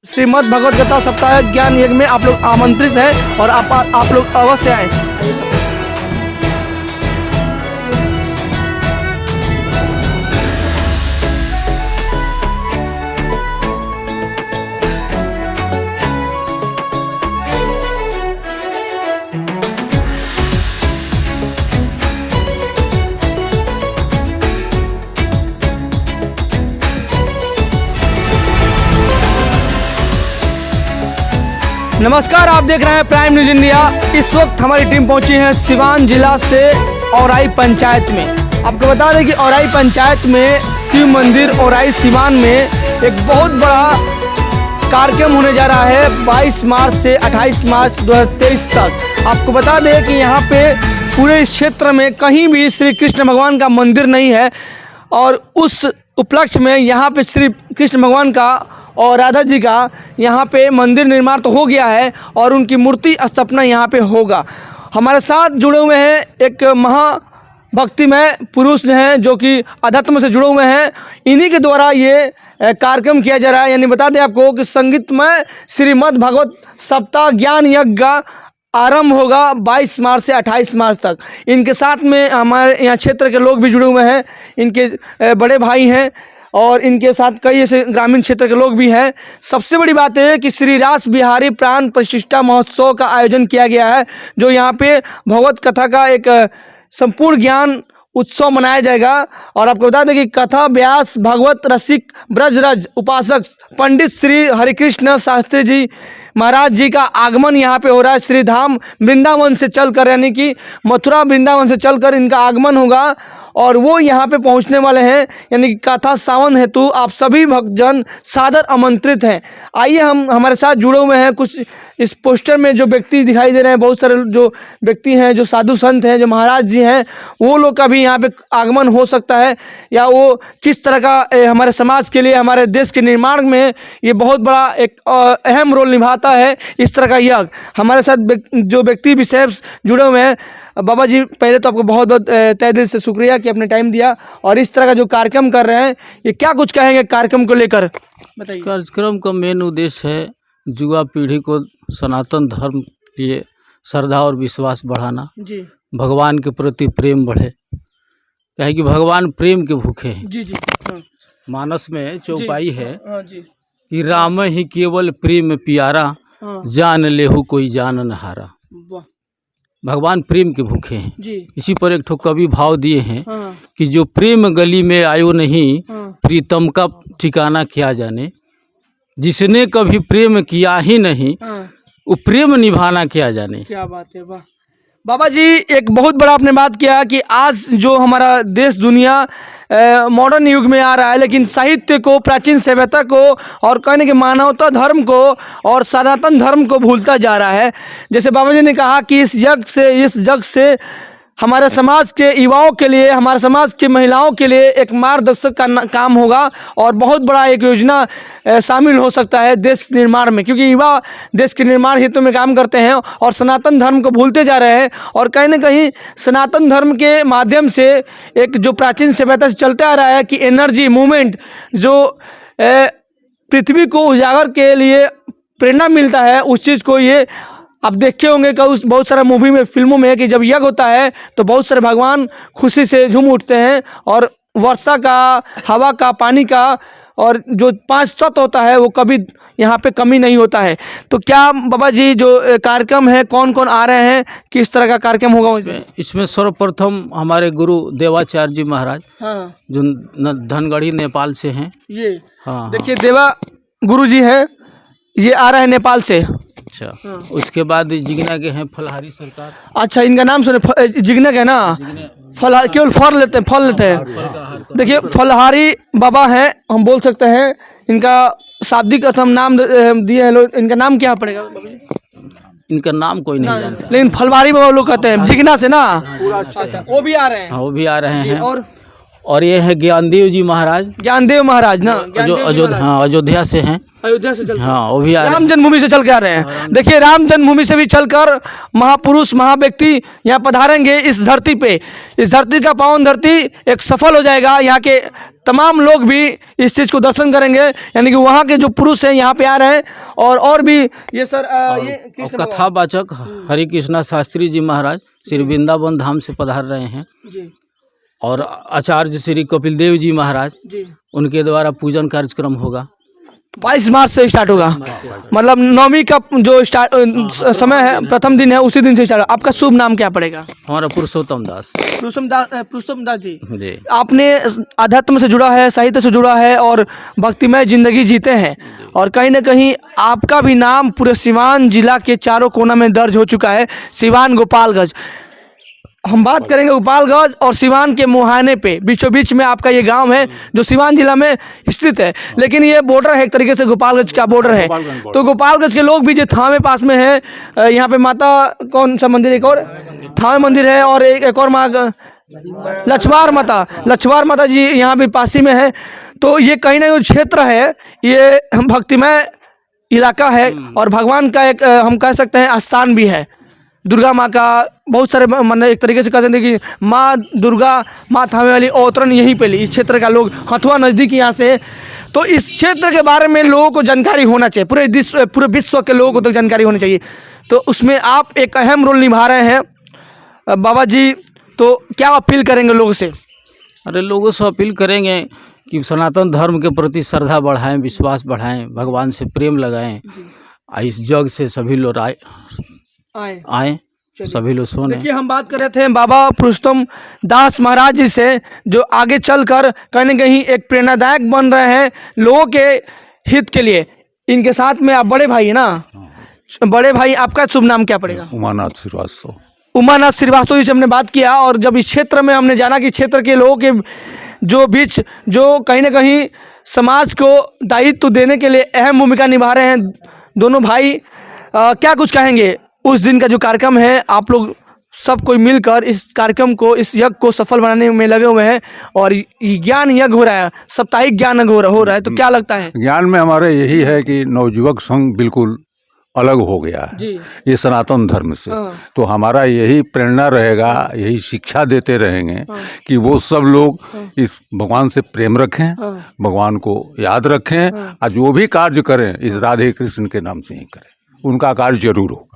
श्रीमद् भगवत गीता सप्ताह ज्ञान यज्ञ में आप लोग आमंत्रित हैं और आप लोग अवश्य आए। नमस्कार, आप देख रहे हैं प्राइम न्यूज इंडिया। इस वक्त हमारी टीम पहुंची है सिवान जिला से औराई पंचायत में। आपको बता दें कि औराई पंचायत में शिव मंदिर औराई सिवान में एक बहुत बड़ा कार्यक्रम होने जा रहा है 22 मार्च से 28 मार्च 2023 तक। आपको बता दें कि यहाँ पे पूरे इस क्षेत्र में कहीं भी श्री कृष्ण भगवान का मंदिर नहीं है और उस उपलक्ष्य में यहाँ पे श्री कृष्ण भगवान का और राधा जी का यहाँ पे मंदिर निर्माण तो हो गया है और उनकी मूर्ति स्थापना यहाँ पे होगा। हमारे साथ जुड़े हुए हैं एक महाभक्तिमय पुरुष हैं जो कि अध्यात्म से जुड़े हुए हैं। इन्हीं के द्वारा ये कार्यक्रम किया जा रहा है। यानी बता दें आपको कि संगीतमय श्रीमद् भगवत सप्ताह ज्ञान यज्ञ का आरंभ होगा 22 मार्च से 28 मार्च तक। इनके साथ में हमारे यहाँ क्षेत्र के लोग भी जुड़े हुए हैं, इनके बड़े भाई हैं और इनके साथ कई ऐसे ग्रामीण क्षेत्र के लोग भी हैं। सबसे बड़ी बात है कि श्री रास बिहारी प्राण प्रतिष्ठा महोत्सव का आयोजन किया गया है, जो यहाँ पे भगवत कथा का एक संपूर्ण ज्ञान उत्सव मनाया जाएगा। और आपको बता दें कि कथा व्यास भगवत रसिक ब्रजरज उपासक पंडित श्री हरिकृष्ण शास्त्री जी महाराज जी का आगमन यहाँ पे हो रहा है। श्री धाम वृंदावन से चलकर, यानी कि मथुरा वृंदावन से चलकर इनका आगमन होगा और वो यहाँ पे पहुँचने वाले हैं। यानी कि कथा सावन हेतु आप सभी भक्तजन सादर आमंत्रित हैं। आइए हम हमारे साथ जुड़े हुए हैं कुछ इस पोस्टर में जो व्यक्ति दिखाई दे रहे हैं, बहुत सारे जो व्यक्ति हैं, जो साधु संत हैं, जो महाराज जी हैं, वो लोग का भी यहाँ पे आगमन हो सकता है या वो किस तरह का हमारे समाज के लिए, हमारे देश के निर्माण में ये बहुत बड़ा एक अहम रोल निभाता है इस तरह का यज्ञ। हमारे साथ जो व्यक्ति विशेष जुड़े हुए हैं, बाबा जी पहले तो आपको बहुत बहुत तहे दिल से शुक्रिया कि आपने टाइम दिया और इस तरह का जो कार्यक्रम कर रहे हैं, ये क्या कुछ कहेंगे कार्यक्रम को लेकर, बताइए। कार्यक्रम का मेन उद्देश्य है युवा पीढ़ी को सनातन धर्म के लिए श्रद्धा और विश्वास बढ़ाना, जी, भगवान के प्रति प्रेम बढ़े। क्या है कि भगवान प्रेम के भूखे हैं। जी जी, हाँ, मानस में चौपाई है हाँ जी, कि राम ही केवल प्रेम प्यारा, हाँ, जान लेहु कोई जान न हारा। वाह, भगवान प्रेम के भूखे हैं। जी, इसी पर एक ठो कवि भाव दिए हैं हाँ, कि जो प्रेम गली में आयो नहीं, हाँ, प्रीतम का ठिकाना क्या जाने। जिसने कभी प्रेम किया ही नहीं, हाँ, वो प्रेम निभाना क्या जाने। क्या बात है, वाह। बाबा जी एक बहुत बड़ा आपने बात किया कि आज जो हमारा देश दुनिया मॉडर्न युग में आ रहा है, लेकिन साहित्य को, प्राचीन सभ्यता को और कहने के मानवता धर्म को और सनातन धर्म को भूलता जा रहा है। जैसे बाबा जी ने कहा कि इस जग से हमारे समाज के युवाओं के लिए, हमारे समाज के महिलाओं के लिए एक मार्गदर्शक का काम होगा और बहुत बड़ा एक योजना शामिल हो सकता है देश निर्माण में, क्योंकि युवा देश के निर्माण हेतु में काम करते हैं और सनातन धर्म को भूलते जा रहे हैं। और कहीं ना कहीं सनातन धर्म के माध्यम से एक जो प्राचीन सभ्यता से चलते आ रहा है कि एनर्जी मूवमेंट जो पृथ्वी को उजागर के लिए प्रेरणा मिलता है, उस चीज़ को ये आप देखे होंगे कि उस बहुत सारा मूवी में, फिल्मों में कि जब यज्ञ होता है तो बहुत सारे भगवान खुशी से झूम उठते हैं और वर्षा का, हवा का, पानी का और जो 5 तत्व होता है वो कभी यहाँ पे कमी नहीं होता है। तो क्या बाबा जी जो कार्यक्रम है, कौन कौन आ रहे हैं, किस तरह का कार्यक्रम होगा? इसमें सर्वप्रथम हमारे गुरु देवाचार्य जी महाराज, हाँ, जो धनगढ़ी नेपाल से हैं। ये हाँ, देखिए देवा गुरु जी है, ये आ रहा है नेपाल से। अच्छा, उसके बाद जिगना के हैं फलहारी सरकार। अच्छा, इनका नाम सुने, जिगनक है ना, फलहारी केवल फल लेते हैं। देखिए फलहारी बाबा हैं, हम बोल सकते हैं। इनका शाब्दिक अर्थ हम नाम दिए हैं लोग। इनका नाम क्या पड़ेगा? इनका नाम कोई नहीं जानता, लेकिन फलहारी बाबा लोग कहते हैं, जिगना से ना। अच्छा, वो भी आ रहे हैं। हाँ, वो भी आ रहे हैं। और ये है ज्ञानदेव जी महाराज, ज्ञानदेव महाराज ना, जो अयोध्या से हैं। अयोध्या से चल, हाँ, वो भी आ रहे हैं। राम जन्मभूमि से चल के आ रहे हैं। देखिए राम जन्मभूमि से भी चलकर महापुरुष, महाव्यक्ति यहाँ पधारेंगे इस धरती पे। इस धरती का पावन धरती एक सफल हो जाएगा। यहाँ के तमाम लोग भी इस चीज़ को दर्शन करेंगे, यानी कि वहाँ के जो पुरुष हैं यहाँ पे आ रहे हैं और भी ये सर ये और कृष्ण कथावाचक हरि कृष्णा शास्त्री जी महाराज श्री वृंदावन धाम से पधार रहे हैं जी और आचार्य श्री कपिल देव जी महाराज जी उनके द्वारा पूजन कार्यक्रम होगा। 22 मार्च से स्टार्ट होगा, मतलब नवमी का जो समय है, प्रथम दिन है, उसी दिन से स्टार्ट होगा। आपका शुभ नाम क्या पड़ेगा? हमारा पुरुषोत्तम दास पुरुषोत्तम दास जी। जी। आपने अध्यात्म से जुड़ा है, साहित्य से जुड़ा है और भक्तिमय जिंदगी जीते हैं और कहीं ना कहीं आपका भी नाम पूरे सिवान जिला के चारों कोना में दर्ज हो चुका है। सिवान गोपालगंज, हम बात करेंगे गोपालगंज और सिवान के मुहाने पे बीचों बीच में आपका ये गांव है जो सिवान जिला में स्थित है, लेकिन ये बॉर्डर है, एक तरीके से गोपालगंज का बॉर्डर है। तो गोपालगंज के लोग भी जो थावे पास में है, यहाँ पे माता कौन सा मंदिर, एक और थावे मंदिर है और एक और माँ लछवार माता जी यहाँ भी पासी में है। तो ये कहीं ना कहीं क्षेत्र है, ये भक्तिमय इलाका है और भगवान का एक हम कह सकते हैं स्थान भी है। दुर्गा माँ का बहुत सारे मतलब एक तरीके से कह सकते हैं कि माँ दुर्गा, माँ थामे वाली अवतरण यहीं पे ली। इस क्षेत्र का लोग, हथुआ नज़दीक यहाँ से है, तो इस क्षेत्र के बारे में लोगों को जानकारी होना चाहिए, पूरे विश्व के लोगों को तो जानकारी होनी चाहिए। तो उसमें आप एक अहम रोल निभा रहे हैं बाबा जी, तो क्या अपील करेंगे लोगों से? अरे लोगों से अपील करेंगे कि सनातन धर्म के प्रति श्रद्धा बढ़ाएं, विश्वास बढ़ाएं, भगवान से प्रेम लगाएं, इस जग से सभी लोग आए सभी लोग सोने। देखिए, हम बात कर रहे थे बाबा पुरुषोत्तम दास महाराज जी से, जो आगे चलकर कहीं ना कहीं एक प्रेरणादायक बन रहे हैं लोगों के हित के लिए। इनके साथ में आप बड़े भाई है ना? बड़े भाई, आपका शुभ नाम क्या पड़ेगा? उमानाथ श्रीवास्तव। उमानाथ श्रीवास्तव जी से हमने बात किया और जब इस क्षेत्र में हमने जाना कि क्षेत्र के लोगों के जो बीच जो कहीं ना कहीं समाज को दायित्व देने के लिए अहम भूमिका निभा रहे हैं दोनों भाई, क्या कुछ कहेंगे? उस दिन का जो कार्यक्रम है, आप लोग सब कोई मिलकर इस कार्यक्रम को, इस यज्ञ को सफल बनाने में लगे हुए हैं और ज्ञान यज्ञ हो रहा है, साप्ताहिक ज्ञान यज्ञ हो रहा है, तो क्या लगता है? ज्ञान में हमारे यही है कि नवयुवक संघ बिल्कुल अलग हो गया है जी। ये सनातन धर्म से। तो हमारा यही प्रेरणा रहेगा, यही शिक्षा देते रहेंगे कि वो सब लोग इस भगवान से प्रेम रखें, भगवान को याद रखें और जो भी कार्य करें इस राधे कृष्ण के नाम से ही करें, उनका कार्य जरूर होगा।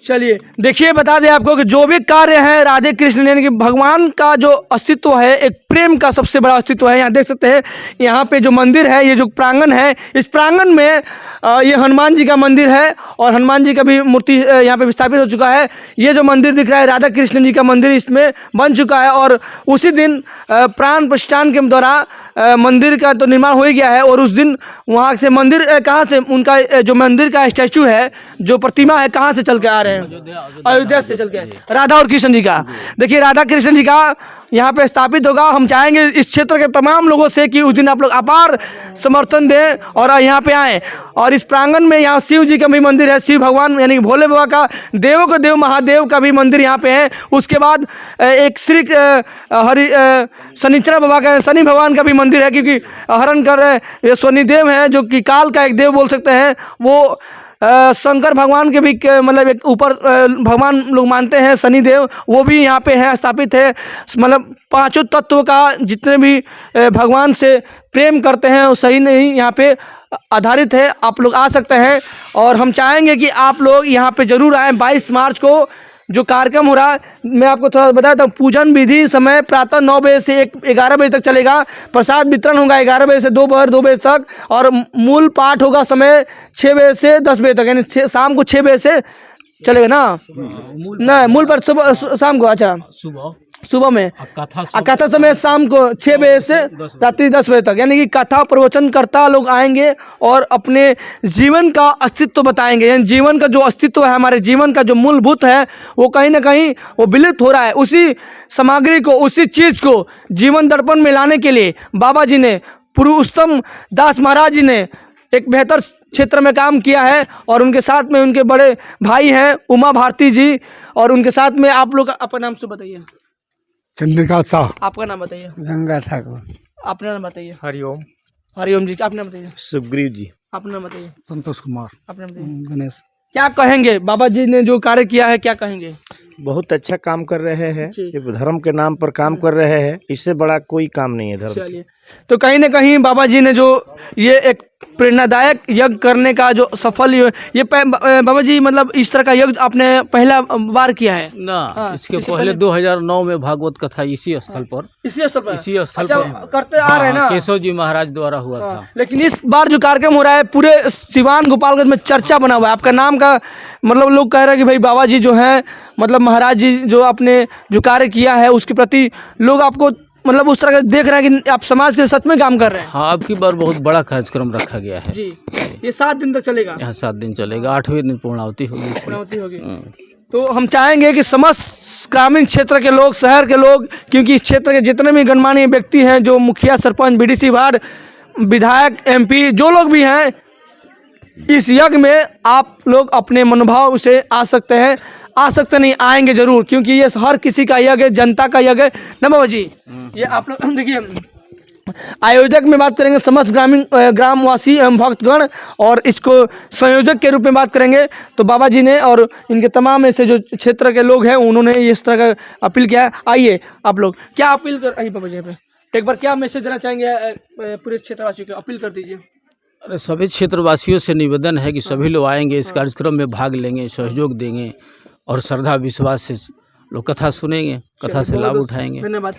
चलिए, देखिए, बता दें आपको कि जो भी कार्य है राधे कृष्ण यानी कि भगवान का जो अस्तित्व है, एक प्रेम का सबसे बड़ा अस्तित्व है। यहाँ देख सकते हैं, यहाँ पे जो मंदिर है, ये जो प्रांगण है, इस प्रांगण में ये हनुमान जी का मंदिर है और हनुमान जी का भी मूर्ति यहाँ पे स्थापित हो चुका है। ये जो मंदिर दिख रहा है राधा कृष्ण जी का मंदिर इसमें बन चुका है और उसी दिन प्राण प्रतिष्ठान के द्वारा मंदिर का तो निर्माण हो ही गया है। और उस दिन वहाँ से मंदिर कहाँ से, उनका जो मंदिर का स्टैचू है, जो प्रतिमा है, कहाँ से चल के आ रहे हैं? अयोध्या से चल के राधा और कृष्ण जी का। देखिए, राधा कृष्ण जी का यहाँ पे स्थापित होगा। हम चाहेंगे इस क्षेत्र के तमाम लोगों से कि उस दिन आप लोग अपार समर्थन दें और यहाँ पे आएँ। और इस प्रांगण में यहाँ शिव जी का भी मंदिर है, शिव भगवान यानी कि भोले बाबा का, देवों का देव महादेव का भी मंदिर यहाँ पे है। उसके बाद एक श्री शनिचरा बाबा का, शनि भगवान का भी मंदिर है, क्योंकि हरण कर शनिदेव हैं जो कि काल का एक देव बोल सकते हैं। वो शंकर भगवान के भी मतलब एक ऊपर भगवान लोग मानते हैं, शनिदेव, वो भी यहाँ पे है, स्थापित है। मतलब पांचों तत्व का जितने भी भगवान से प्रेम करते हैं वो सही नहीं यहाँ पे आधारित है। आप लोग आ सकते हैं और हम चाहेंगे कि आप लोग यहाँ पे जरूर आएँ। 22 मार्च को जो कार्यक्रम हो रहा है, मैं आपको थोड़ा बताता हूँ। पूजन विधि समय प्रातः 9 बजे से 11 बजे तक चलेगा। प्रसाद वितरण होगा 11 बजे से 2 बजे तक और मूल पाठ होगा समय 6 बजे से 10 बजे तक, यानी शाम को 6 बजे से चलेगा ना? नहीं, मूल पाठ सुबह शाम को, अच्छा सुबह में, कथा समय शाम को 6 बजे से रात्रि 10 बजे तक, यानी कि कथा प्रवचनकर्ता लोग आएंगे और अपने जीवन का अस्तित्व बताएंगे। यानी जीवन का जो अस्तित्व है, हमारे जीवन का जो मूलभूत है, वो कहीं ना कहीं वो विलुप्त हो रहा है। उसी सामग्री को, उसी चीज़ को जीवन दर्पण में लाने के लिए बाबा जी ने, पुरुषोत्तम दास महाराज जी ने एक बेहतर क्षेत्र में काम किया है और उनके साथ में उनके बड़े भाई हैं उमा भारती जी, और उनके साथ में आप लोग अपना नाम से बताइए। चंद्रिका शाह। आपका नाम बताइए। गंगा ठाकुर। अपना नाम बताइए। हरिओम। हरिओम जी, अपना बताइए। सुग्रीव जी। अपना बताइए। संतोष कुमार। अपना बताइए। गणेश। क्या कहेंगे, बाबा जी ने जो कार्य किया है, क्या कहेंगे? बहुत अच्छा काम कर रहे हैं। जी। ये धर्म के नाम पर काम कर रहे हैं, इससे बड़ा कोई काम नहीं है धर्म से। चलिए, तो कहीं ना कहीं बाबा जी ने जो ये एक प्रेरणादायक यज्ञ करने का जो सफल ये बाबा जी मतलब इस तरह का यज्ञ आपने पहला बार किया है? ना हाँ, इसके इससे पहले पहले- 2009 में भागवत कथा इसी स्थल पर इसी स्थल पर इसी स्थल अच्छा, पर करते आ रहे हैं ना। केशव जी महाराज द्वारा हुआ था। हाँ, लेकिन इस बार जो कार्यक्रम हो रहा है पूरे सिवान गोपालगंज में चर्चा बना हुआ है आपका नाम का, मतलब लोग कह रहे हैं कि भाई बाबा जी जो हैं मतलब महाराज जी जो आपने जो कार्य किया है उसके प्रति लोग आपको मतलब उस तरह का देख रहे हैं कि आप समाज से सच में काम कर रहे हैं। हाँ, अब की बार बहुत बड़ा कार्यक्रम रखा गया है। जी, ये 7 दिन तक चलेगा, यहाँ 7 दिन चलेगा, 8वें दिन पूर्णाहुति होगी इसमें। पूर्णाहुति होगी। तो हम चाहेंगे कि समस्त ग्रामीण क्षेत्र के लोग, शहर के लोग, क्योंकि इस क्षेत्र के जितने भी गणमान्य व्यक्ति हैं जो मुखिया, सरपंच, बीडीसी वार्ड, विधायक, एमपी जो लोग भी हैं, इस यज्ञ में आप लोग अपने मनोभाव से आ सकते हैं, आ सकते नहीं, आएंगे जरूर, क्योंकि ये हर किसी का यज्ञ है, जनता का यज्ञ है ना बाबा जी। ये आप लोग देखिए, आयोजक में बात करेंगे समस्त ग्रामवासी एवं भक्तगण, और इसको संयोजक के रूप में बात करेंगे तो बाबा जी ने और इनके तमाम ऐसे जो क्षेत्र के लोग हैं उन्होंने इस तरह का अपील किया है। आइए आप लोग क्या अपील कर, आइए बाबा जी यहाँ पे एक बार क्या मैसेज देना चाहेंगे पूरे क्षेत्रवासियों को, अपील कर दीजिए। अरे सभी क्षेत्रवासियों से निवेदन है कि सभी लोग आएंगे, इस कार्यक्रम में भाग लेंगे, सहयोग देंगे और श्रद्धा विश्वास से लोग कथा सुनेंगे, कथा से लाभ उठाएंगे। धन्यवाद।